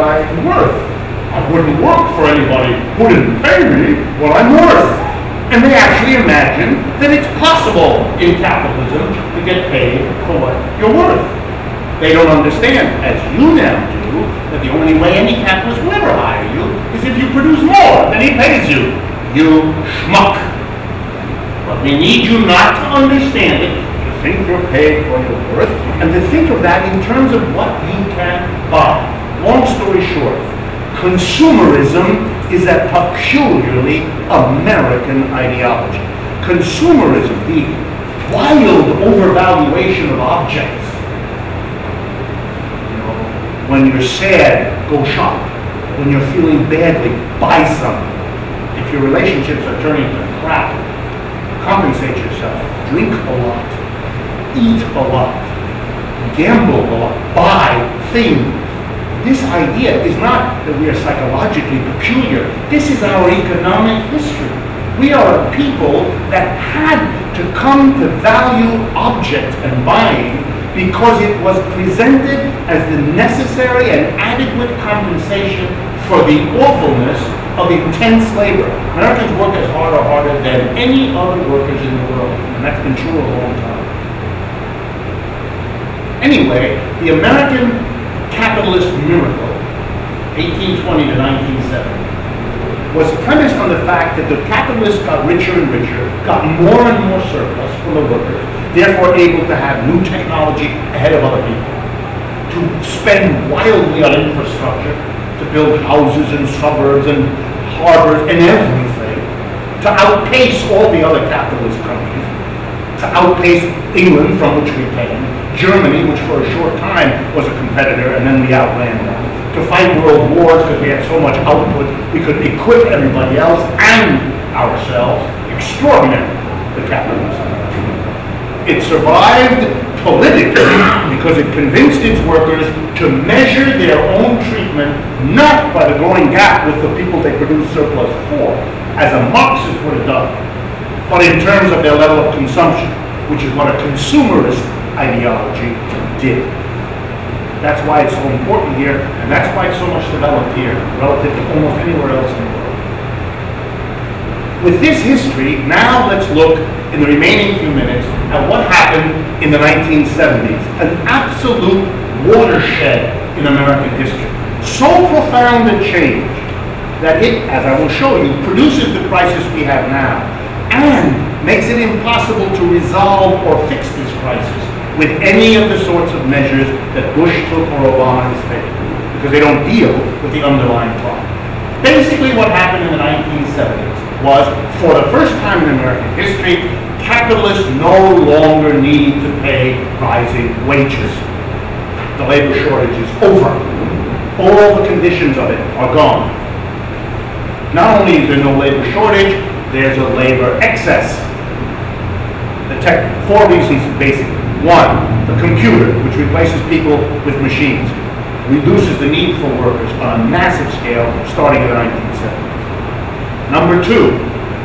I'm worth. I wouldn't work for anybody who didn't pay me what I'm worth. And they actually imagine that it's possible in capitalism to get paid for what you're worth. They don't understand, as you now do, that the only way any capitalist will ever hire you is if you produce more than he pays you. You schmuck. But we need you not to understand it, to think you're paid for your worth, and to think of that in terms of what you can buy. Long story short, consumerism is a peculiarly American ideology. Consumerism, the wild overvaluation of objects. When you're sad, go shop. When you're feeling badly, buy something. If your relationships are turning to crap, compensate yourself. Drink a lot. Eat a lot. Gamble a lot. Buy things. This idea is not that we are psychologically peculiar. This is our economic history. We are a people that had to come to value objects and buying because it was presented as the necessary and adequate compensation for the awfulness of intense labor. Americans work as hard or harder than any other workers in the world, and that's been true a long time. Anyway, the American capitalist miracle, 1820 to 1970, was premised on the fact that the capitalists got richer and richer, got more and more surplus from the workers, therefore able to have new technology ahead of other people, to spend wildly on infrastructure, to build houses and suburbs and harbors and everything, to outpace all the other capitalist countries, to outpace England, from which we came, Germany, which for a short time was a competitor, and then we outran them, to fight world wars because we had so much output, we could equip everybody else and ourselves. Extraordinary, the capitalism. It survived politically because it convinced its workers to measure their own treatment not by the growing gap with the people they produce surplus for, as a Marxist would have done, but in terms of their level of consumption, which is what a consumerist ideology did. That's why it's so important here, and that's why it's so much developed here relative to almost anywhere else in the world. With this history, now let's look in the remaining few minutes at what happened in the 1970s, an absolute watershed in American history. So profound a change that it, as I will show you, produces the crisis we have now and makes it impossible to resolve or fix this crisis with any of the sorts of measures that Bush took or Obama has taken, because they don't deal with the underlying problem. Basically what happened in the 1970s was, for the first time in American history, capitalists no longer need to pay rising wages. The labor shortage is over. All the conditions of it are gone. Not only is there no labor shortage, there's a labor excess. Four reasons, basically. One, the computer, which replaces people with machines, reduces the need for workers on a massive scale starting in the 1970s. Number two,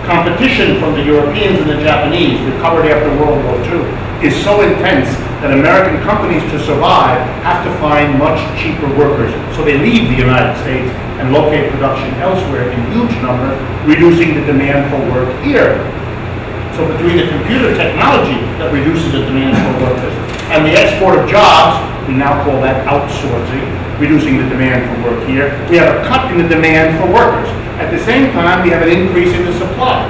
competition from the Europeans and the Japanese, recovered after World War II, is so intense that American companies, to survive, have to find much cheaper workers. So they leave the United States and locate production elsewhere in huge numbers, reducing the demand for work here. So between the computer technology that reduces the demand for workers and the export of jobs, we now call that outsourcing, reducing the demand for work here, we have a cut in the demand for workers. At the same time, we have an increase in the supply.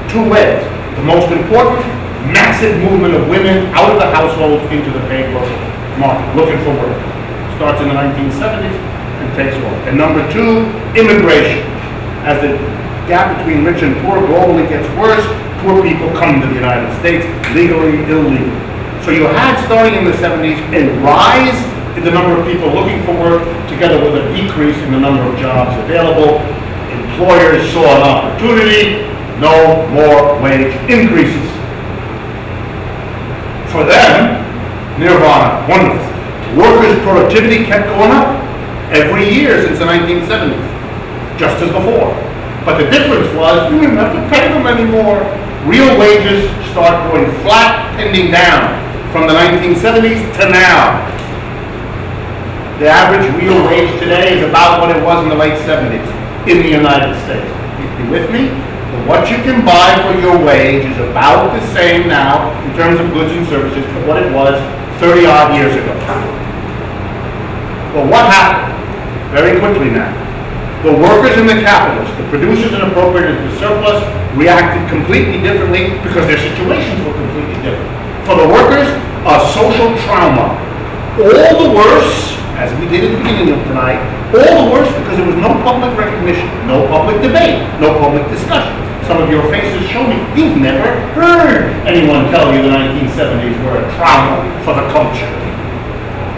Two ways. The most important, massive movement of women out of the household into the paid work market, looking for work. Starts in the 1970s and takes off. And number two, immigration. As the gap between rich and poor globally gets worse, poor people come to the United States, legally, illegally. So you had, starting in the 70s, a rise in the number of people looking for work, together with a decrease in the number of jobs available. Employers saw an opportunity, no more wage increases. For them, nirvana, wonderful. Workers' productivity kept going up every year since the 1970s, just as before. But the difference was, you didn't have to pay them anymore. Real wages start going flat, pending down from the 1970s to now. The average real wage today is about what it was in the late 70s in the United States. You with me? But what you can buy for your wage is about the same now in terms of goods and services to what it was 30 odd years ago. Well, what happened? Very quickly now. The workers and the capitalists, the producers and appropriators of the surplus, reacted completely differently because their situations were completely different. For the workers, a social trauma. All the worse, as we did at the beginning of tonight, all the worse because there was no public recognition, no public debate, no public discussion. Some of your faces show me you've never heard anyone tell you the 1970s were a trauma for the culture.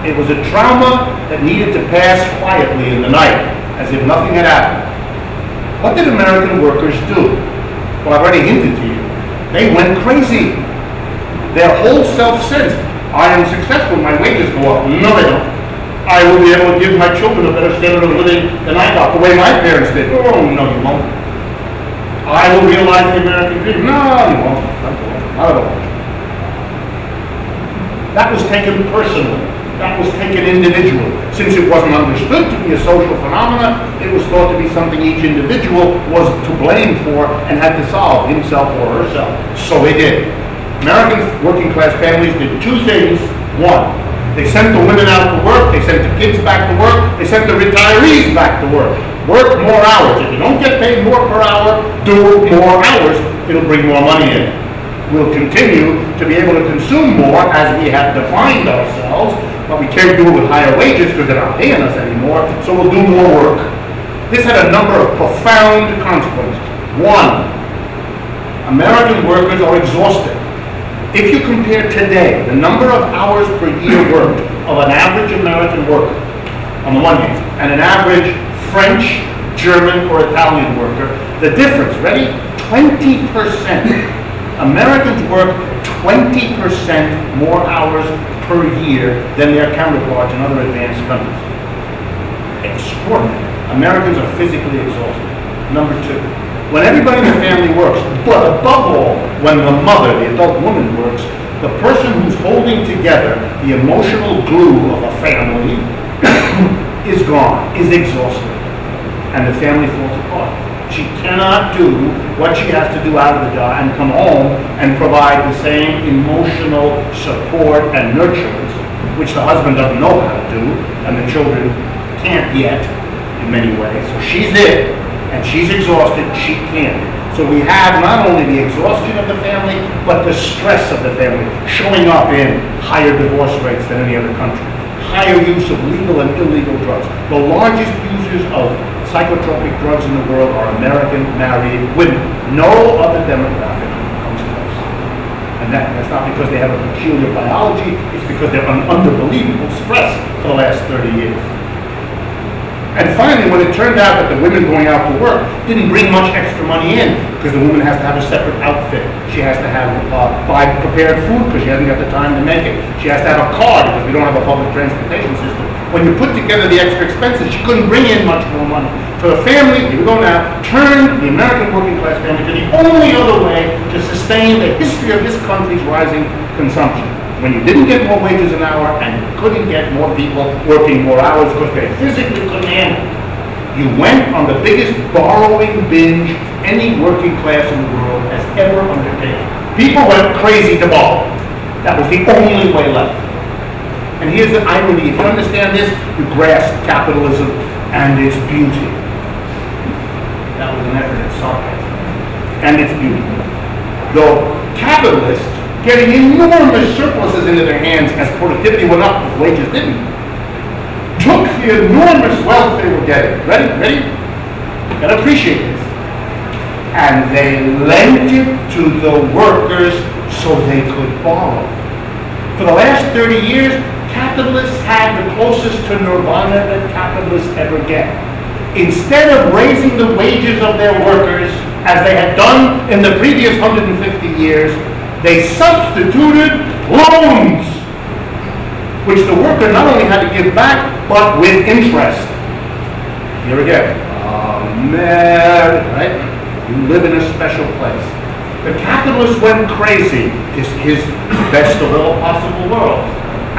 It was a trauma that needed to pass quietly in the night, as if nothing had happened. What did American workers do? Well, I've already hinted to you. They went crazy. Their whole self-sense, I am successful, my wages go up. No, they don't. I will be able to give my children a better standard of living than I got, the way my parents did. Oh, no, you won't. I will realize the American dream. No, you won't. Not at all. That was taken personally. That was taken individually. Since it wasn't understood to be a social phenomenon, it was thought to be something each individual was to blame for and had to solve, himself or herself. So they did. American working class families did two things. One, they sent the women out to work, they sent the kids back to work, they sent the retirees back to work. Work more hours. If you don't get paid more per hour, do more hours, it'll bring more money in. We'll continue to be able to consume more as we have defined ourselves, but we can't do it with higher wages because they're not paying us anymore, so we'll do more work. This had a number of profound consequences. One, American workers are exhausted. If you compare today the number of hours per year worked of an average American worker, on the one hand, and an average French, German, or Italian worker, the difference, ready? 20%. Americans work 20% more hours per year than their counterparts in other advanced countries. Extraordinary. Americans are physically exhausted. Number two, when everybody in the family works, but above all, when the mother, the adult woman works, the person who's holding together the emotional glue of a family is gone, is exhausted, and the family falls apart. She cannot do what she has to do out of the job and come home and provide the same emotional support and nurturance, which the husband doesn't know how to do, and the children can't yet in many ways. So she's it, and she's exhausted, she can't. So we have not only the exhaustion of the family, but the stress of the family showing up in higher divorce rates than any other country, higher use of legal and illegal drugs. The largest users of psychotropic drugs in the world are American married women. No other demographic comes close. And that's not because they have a peculiar biology, it's because they're under unbelievable stress for the last 30 years. And finally, when it turned out that the women going out to work didn't bring much extra money in, because the woman has to have a separate outfit. She has to have buy prepared food because she hasn't got the time to make it. She has to have a car because we don't have a public transportation system. When you put together the extra expenses, she couldn't bring in much more money. So the family, here we go now, turned the American working class family to the only other way to sustain the history of this country's rising consumption. When you didn't get more wages an hour and you couldn't get more people working more hours because they physically couldn't handle it, you went on the biggest borrowing binge any working class in the world has ever undertaken. People went crazy to borrow. That was the only way left. And here's the irony. If you understand this, you grasp capitalism and its beauty. That was an effort at sarcasm. And its beauty. Though capitalists getting enormous surpluses into their hands as productivity went up, as wages didn't, took the enormous wealth they were getting. Ready? Ready? You gotta appreciate this. And they lent it to the workers so they could borrow. For the last 30 years, capitalists had the closest to nirvana that capitalists ever get. Instead of raising the wages of their workers, as they had done in the previous 150 years, they substituted loans, which the worker not only had to give back, but with interest. Here again, America, right? You live in a special place. The capitalist went crazy. His best of all possible worlds.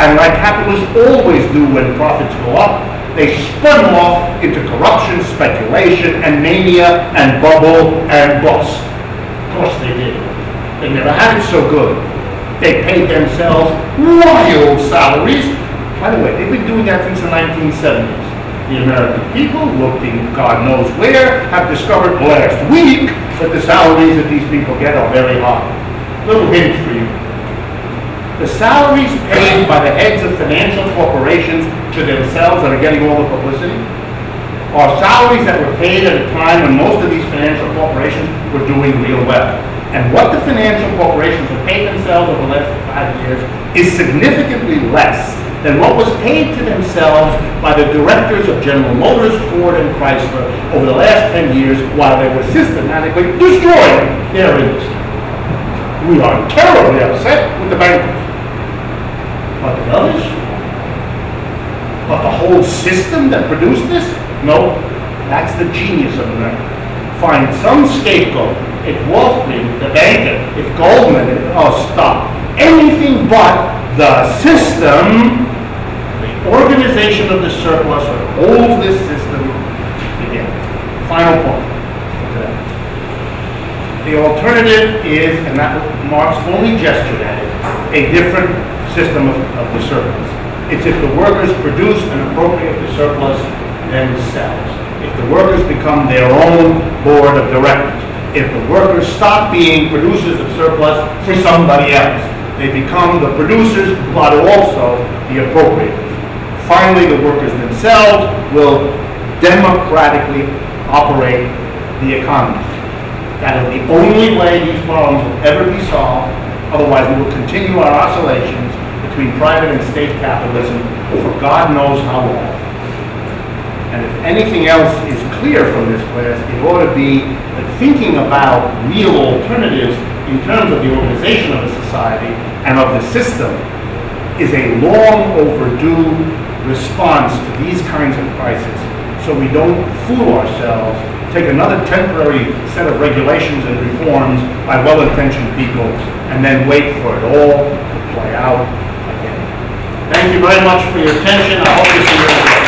And like capitalists always do when profits go up, they spun off into corruption, speculation, and mania, and bubble, and bust. Of course they did. They never had it so good. They paid themselves wild salaries. By the way, they've been doing that since the 1970s. The American people, looking God knows where, have discovered last week that the salaries that these people get are very high. Little hint for you. The salaries paid by the heads of financial corporations to themselves that are getting all the publicity are salaries that were paid at a time when most of these financial corporations were doing real well. And what the financial corporations have paid themselves over the last 5 years is significantly less than what was paid to themselves by the directors of General Motors, Ford, and Chrysler over the last 10 years while they were systematically destroying their industry. We are terribly upset with the bankers. But the others? But the whole system that produced this? No, that's the genius of America. Find some scapegoat. If Wolff, the banker, if Goldman, oh stop. Anything but the system, the organization of the surplus that holds this system together. Final point. The alternative is, and that Marx only gestured at it, a different system of the surplus. It's if the workers produce and appropriate the surplus themselves. If the workers become their own board of directors. If the workers stop being producers of surplus for somebody else. They become the producers, but also the appropriators. Finally, the workers themselves will democratically operate the economy. That is the only way these problems will ever be solved. Otherwise, we will continue our oscillations between private and state capitalism for God knows how long. And if anything else is clear from this class, it ought to be that thinking about real alternatives in terms of the organization of a society and of the system is a long overdue response to these kinds of crises. So we don't fool ourselves, take another temporary set of regulations and reforms by well-intentioned people, and then wait for it all to play out again. Thank you very much for your attention. I hope to see you again.